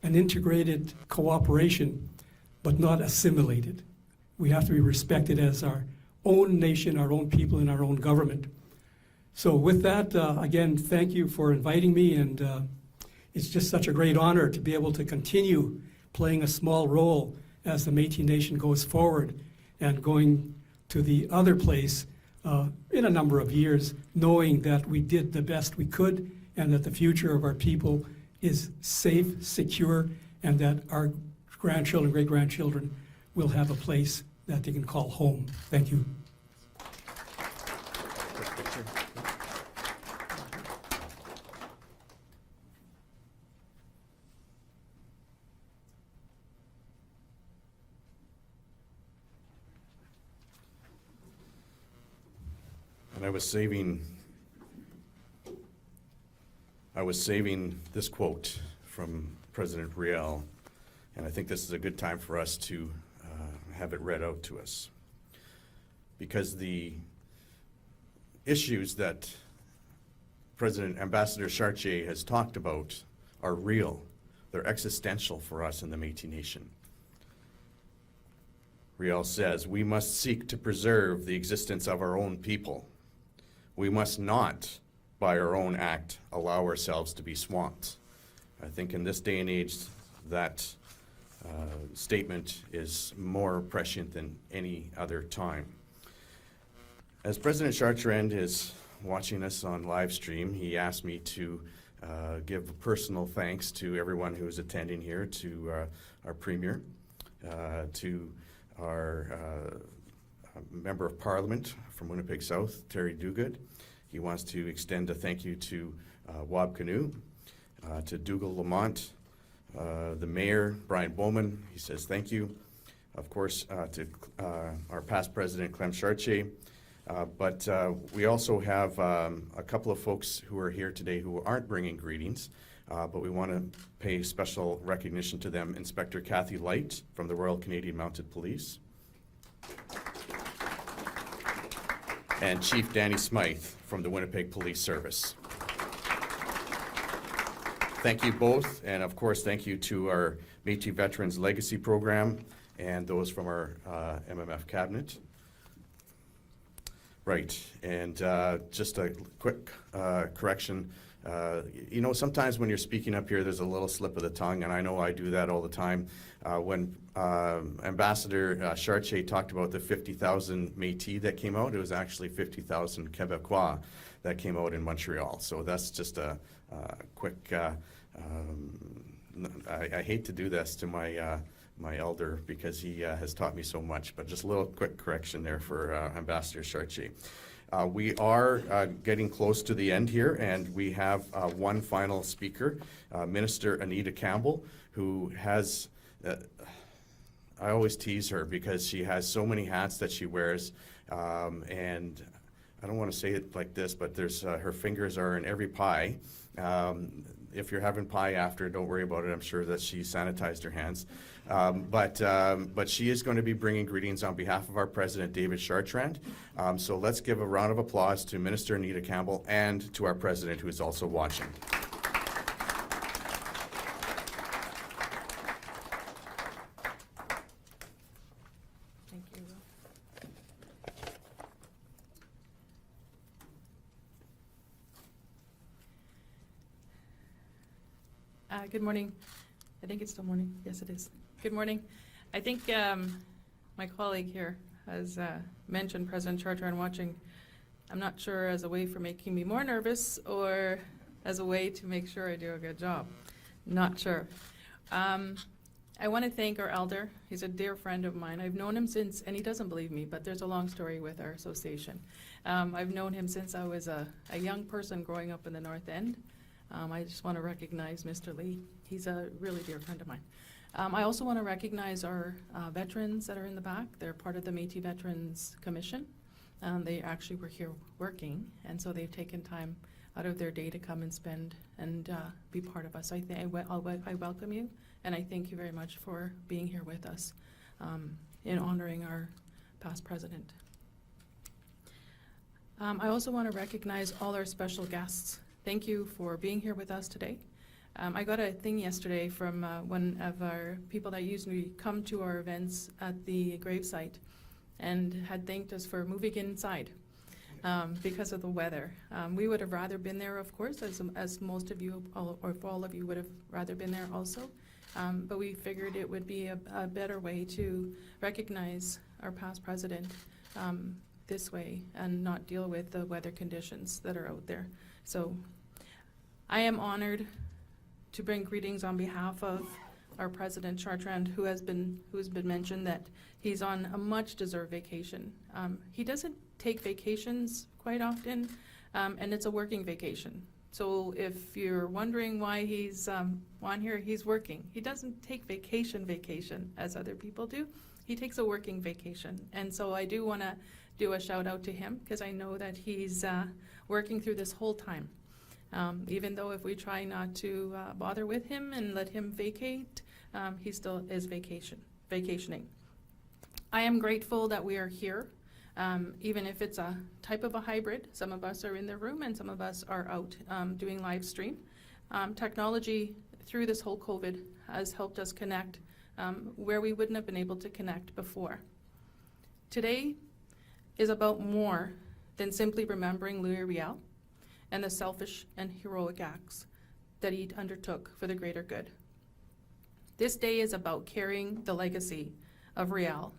an integrated cooperation, but not assimilated. We have to be respected as our own nation, our own people, and our own government. So with that, again, thank you for inviting me, and it's just such a great honor to be able to continue playing a small role as the Métis Nation goes forward and going to the other place in a number of years, knowing that we did the best we could and that the future of our people is safe, secure, and that our grandchildren, great-grandchildren will have a place that they can call home. Thank you.
And I was saving this quote from President Riel, and I think this is a good time for us to have it read out to us. Because the issues that Ambassador Chartier has talked about are real. They're existential for us in the Métis Nation. Riel says, we must seek to preserve the existence of our own people. We must not, by our own act, allow ourselves to be swamped. I think in this day and age, that statement is more prescient than any other time. As President Chartrand is watching us on live stream, he asked me to give personal thanks to everyone who is attending here, to our Premier, to our Member of Parliament from Winnipeg South, Terry Duguid. He wants to extend a thank you to Wab Canoe, to Dougal Lamont, the Mayor, Brian Bowman. He says thank you. Of course, to our past President, Clem Chartier. But we also have a couple of folks who are here today who aren't bringing greetings, but we want to pay special recognition to them. Inspector Kathy Light from the Royal Canadian Mounted Police, and Chief Danny Smythe from the Winnipeg Police Service. Thank you both, and of course, thank you to our Métis Veterans Legacy Program and those from our MMF Cabinet. Right, and just a quick correction. You know, sometimes when you're speaking up here, there's a little slip of the tongue, and I know I do that all the time. When Ambassador Chartier talked about the 50,000 Métis that came out, it was actually 50,000 Québécois that came out in Montreal. So that's just a quick, I hate to do this to my elder because he has taught me so much, but just a little quick correction there for Ambassador Chartier. We are getting close to the end here, and we have one final speaker, Minister Anita Campbell, who has, I always tease her because she has so many hats that she wears, and I don't want to say it like this, but there's her fingers are in every pie. If you're having pie after, don't worry about it. I'm sure that she sanitized her hands. But she is going to be bringing greetings on behalf of our President, David Chartrand. So let's give a round of applause to Minister Anita Campbell and to our President, who is also watching.
Thank you. Good morning. I think it's still morning. Yes, it is. Good morning. I think my colleague here has mentioned President Chartrand watching. I'm not sure as a way for making me more nervous or as a way to make sure I do a good job. Not sure. I want to thank our elder. He's a dear friend of mine. I've known him since, and he doesn't believe me, but there's a long story with our association. I've known him since I was a young person growing up in the North End. I just want to recognize Mr. Lee. He's a really dear friend of mine. I also want to recognize our veterans that are in the back. They're part of the Métis Veterans Commission. They actually were here working, and so they've taken time out of their day to come and spend and be part of us. I welcome you, and I thank you very much for being here with us in honoring our past president. I also want to recognize all our special guests. Thank you for being here with us today. I got a thing yesterday from one of our people that usually come to our events at the gravesite and had thanked us for moving inside because of the weather. We would have rather been there, of course, as most of you, or all of you would have rather been there also. But we figured it would be a better way to recognize our past president this way and not deal with the weather conditions that are out there. So I am honored to bring greetings on behalf of our President Chartrand, who has been mentioned that he's on a much-deserved vacation. He doesn't take vacations quite often, and it's a working vacation. So if you're wondering why he's on here, he's working. He doesn't take vacation as other people do. He takes a working vacation. And so I do want to do a shout out to him because I know that he's working through this whole time. Even though if we try not to bother with him and let him vacate, he still is vacationing. I am grateful that we are here, even if it's a type of a hybrid. Some of us are in the room and some of us are out doing live stream. Technology, through this whole COVID has helped us connect where we wouldn't have been able to connect before. Today is about more than simply remembering Louis Riel and the selfish and heroic acts that he undertook for the greater good. This day is about carrying the legacy of Riel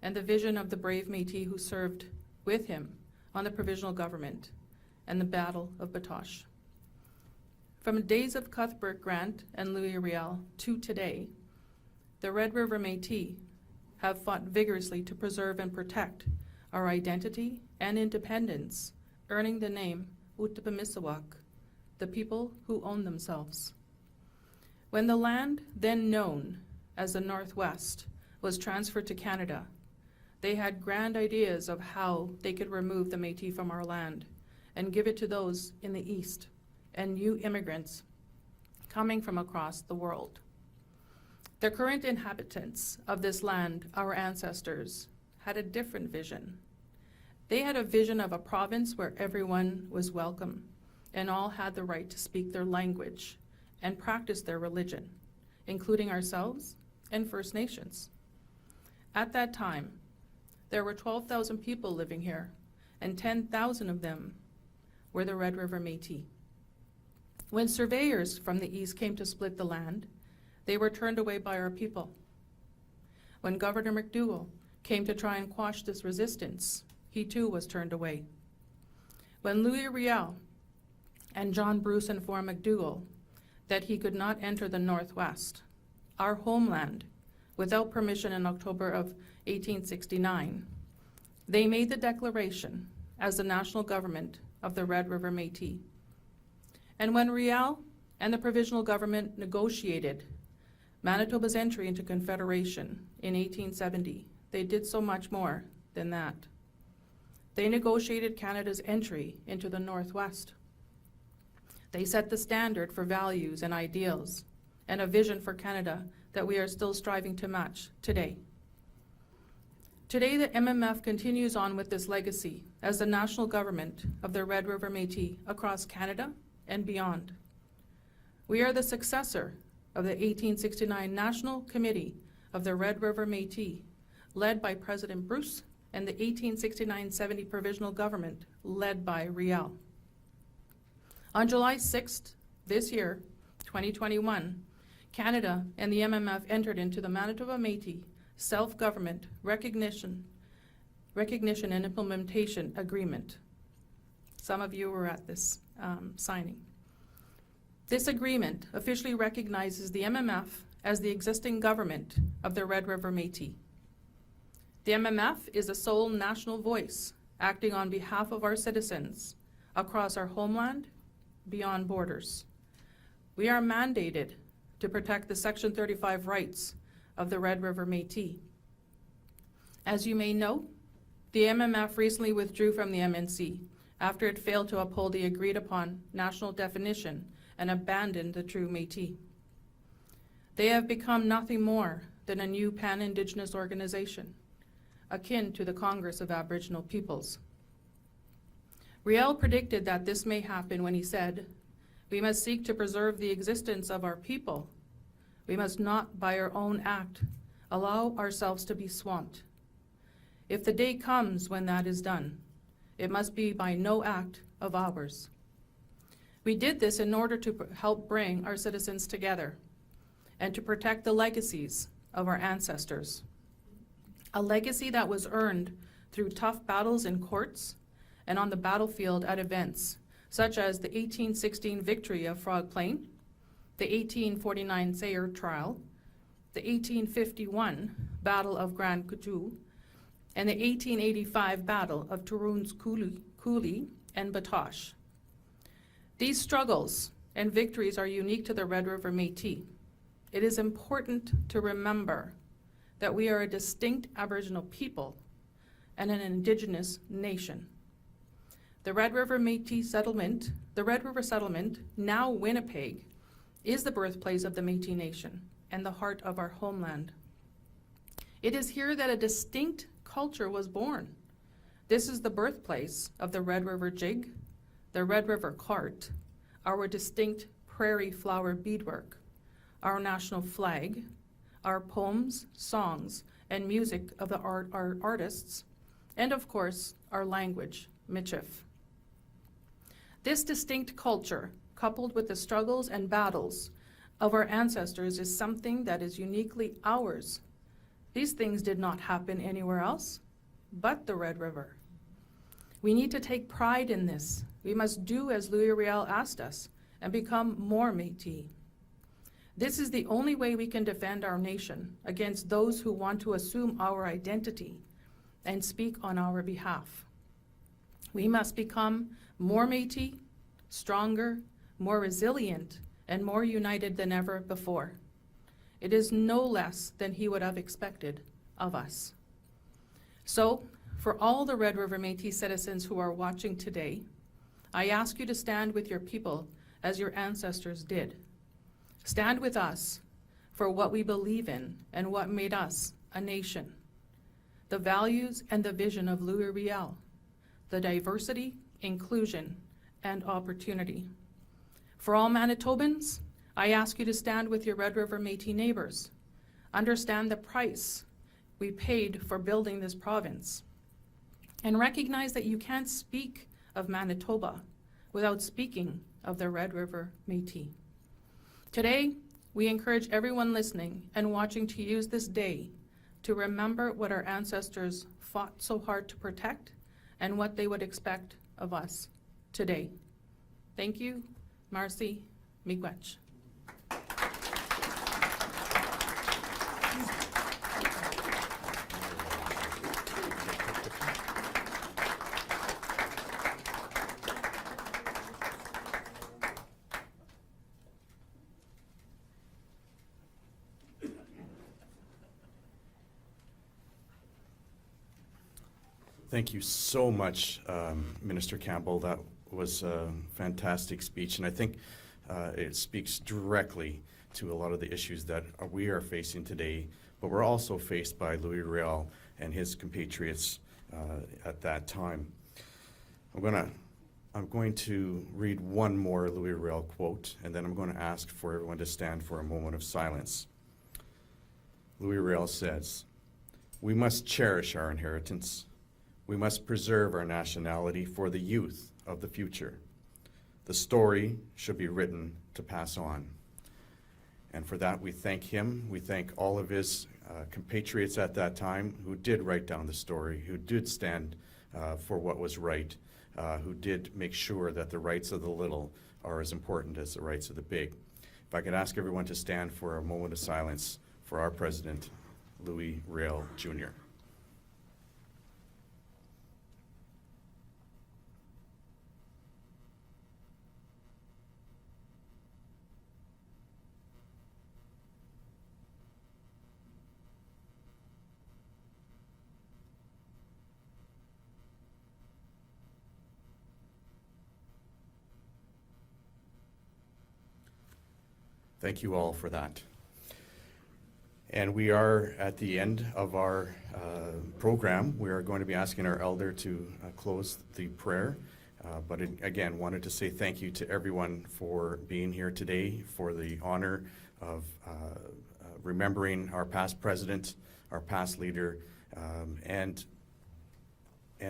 and the vision of the brave Métis who served with him on the provisional government and the Battle of Batoche. From the days of Cuthbert Grant and Louis Riel to today, the Red River Métis have fought vigorously to preserve and protect our identity and independence, earning the name Utipemisewac, the people who own themselves. When the land then known as the Northwest was transferred to Canada, they had grand ideas of how they could remove the Métis from our land and give it to those in the East and new immigrants coming from across the world. The current inhabitants of this land, our ancestors, had a different vision. They had a vision of a province where everyone was welcome and all had the right to speak their language and practice their religion, including ourselves and First Nations. At that time, there were 12,000 people living here, and 10,000 of them were the Red River Métis. When surveyors from the east came to split the land, they were turned away by our people. When Governor McDougall came to try and quash this resistance, he too was turned away. When Louis Riel and John Bruce informed McDougall that he could not enter the Northwest, our homeland, without permission in October of 1869, they made the declaration as the national government of the Red River Métis. And when Riel and the provisional government negotiated Manitoba's entry into Confederation in 1870, they did so much more than that. They negotiated Canada's entry into the Northwest. They set the standard for values and ideals and a vision for Canada that we are still striving to match today. Today, the MMF continues on with this legacy as the national government of the Red River Métis across Canada and beyond. We are the successor of the 1869 National Committee of the Red River Métis, led by President Bruce, and the 1869-70 Provisional Government, led by Riel. On July 6th, this year, 2021, Canada and the MMF entered into the Manitoba Métis Self-Government Recognition and Implementation Agreement. Some of you were at this signing. This agreement officially recognizes the MMF as the existing government of the Red River Métis. The MMF is the sole national voice acting on behalf of our citizens across our homeland, beyond borders. We are mandated to protect the Section 35 rights of the Red River Métis. As you may know, the MMF recently withdrew from the MNC after it failed to uphold the agreed upon national definition and abandoned the true Métis. They have become nothing more than a new pan-Indigenous organization, akin to the Congress of Aboriginal Peoples. Riel predicted that this may happen when he said, "We must seek to preserve the existence of our people. We must not, by our own act, allow ourselves to be swamped. If the day comes when that is done, it must be by no act of ours." We did this in order to help bring our citizens together and to protect the legacies of our ancestors. A legacy that was earned through tough battles in courts and on the battlefield at events such as the 1816 victory of Frog Plain, the 1849 Sayre trial, the 1851 Battle of Grand Coutu, and the 1885 Battle of Turoon's Coulee and Batoche. These struggles and victories are unique to the Red River Métis. It is important to remember that we are a distinct Aboriginal people and an Indigenous nation. The Red River Métis settlement, the Red River settlement, now Winnipeg, is the birthplace of the Métis Nation and the heart of our homeland. It is here that a distinct culture was born. This is the birthplace of the Red River Jig, the Red River Cart, our distinct prairie flower beadwork, our national flag, our poems, songs, and music of our artists, and of course, our language, Michif. This distinct culture, coupled with the struggles and battles of our ancestors, is something that is uniquely ours. These things did not happen anywhere else but the Red River. We need to take pride in this. We must do as Louis Riel asked us and become more Métis. This is the only way we can defend our nation against those who want to assume our identity and speak on our behalf. We must become more Métis, stronger, more resilient, and more united than ever before. It is no less than he would have expected of us. So, for all the Red River Métis citizens who are watching today, I ask you to stand with your people as your ancestors did. Stand with us for what we believe in and what made us a nation. The values and the vision of Louis Riel, the diversity, inclusion, and opportunity. For all Manitobans, I ask you to stand with your Red River Métis neighbors. Understand the price we paid for building this province, and recognize that you can't speak of Manitoba without speaking of the Red River Métis. Today, we encourage everyone listening and watching to use this day to remember what our ancestors fought so hard to protect and what they would expect of us today. Thank you. Marcy, miigwech.
Thank you so much, Minister Campbell. That was a fantastic speech, and I think it speaks directly to a lot of the issues that we are facing today, but we're also faced by Louis Riel and his compatriots at that time. I'm going to read one more Louis Riel quote, and then I'm going to ask for everyone to stand for a moment of silence. Louis Riel says, "We must cherish our inheritance. We must preserve our nationality for the youth of the future. The story should be written to pass on." And for that, we thank him. We thank all of his compatriots at that time who did write down the story, who did stand for what was right, who did make sure that the rights of the little are as important as the rights of the big. If I could ask everyone to stand for a moment of silence for our president, Louis Riel, Jr. Thank you all for that. And we are at the end of our program. We are going to be asking our elder to close the prayer. But again, wanted to say thank you to everyone for being here today, for the honor of remembering our past president, our past leader, and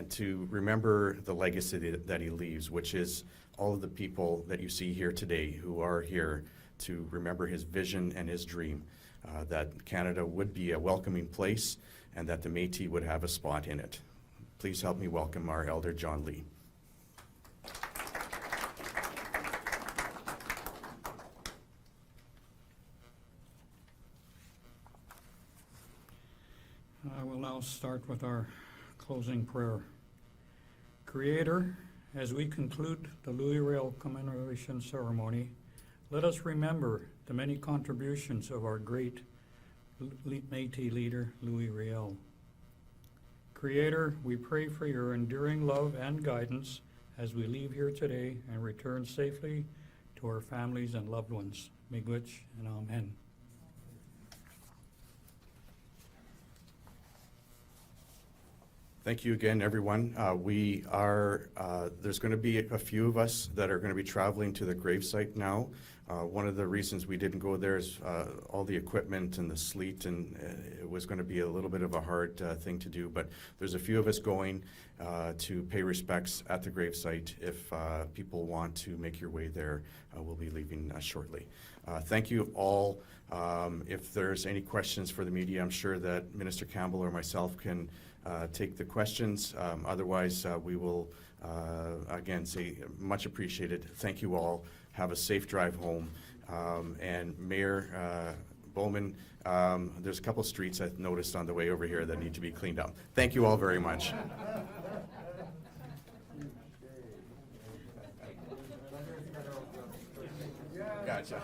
to remember the legacy that he leaves, which is all of the people that you see here today who are here to remember his vision and his dream, that Canada would be a welcoming place and that the Métis would have a spot in it. Please help me welcome our elder, John Lee.
I will now start with our closing prayer. Creator, as we conclude the Louis Riel commemoration ceremony, let us remember the many contributions of our great Métis leader, Louis Riel. Creator, we pray for your enduring love and guidance as we leave here today and return safely to our families and loved ones. Miigwech and amen.
Thank you again, everyone. There's going to be a few of us that are going to be traveling to the gravesite now. One of the reasons we didn't go there is all the equipment and the sleet, and it was going to be a little bit of a hard thing to do. But there's a few of us going to pay respects at the gravesite. If people want to make your way there, we'll be leaving shortly. Thank you all. If there's any questions for the media, I'm sure that Minister Campbell or myself can take the questions. Otherwise, we will again say much appreciated. Thank you all. Have a safe drive home. And Mayor Bowman, there's a couple streets I've noticed on the way over here that need to be cleaned up. Thank you all very much. Gotcha.